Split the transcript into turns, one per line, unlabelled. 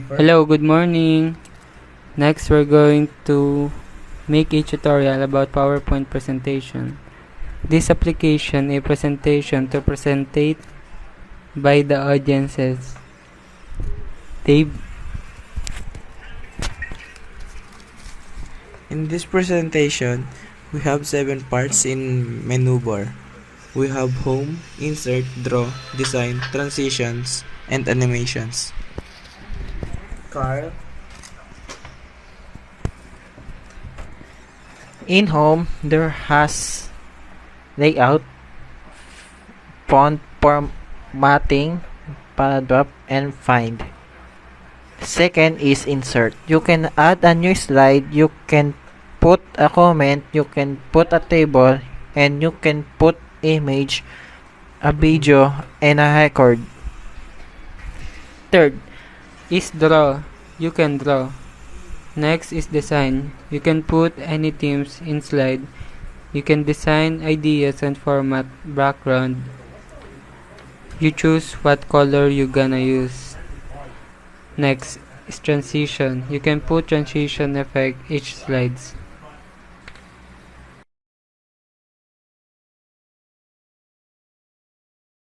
Hello, good morning. Next, we're going to make a tutorial about PowerPoint presentation. This application a presentation to presentate by the audiences. Dave,
In this presentation, we have 7 parts in menu bar. We have home, insert, draw, design, transitions, and animations. Carl?
In home, there has layout, font formatting, paragraph, and find. Second is insert. You can add a new slide, you can put a comment, you can put a table, and you can put image, a video, and a record.
third is draw. You can draw. Next is design. You can put any themes in slide. You can design ideas and format background. You choose what color you gonna use. Next is transition. You can put transition effect each slides.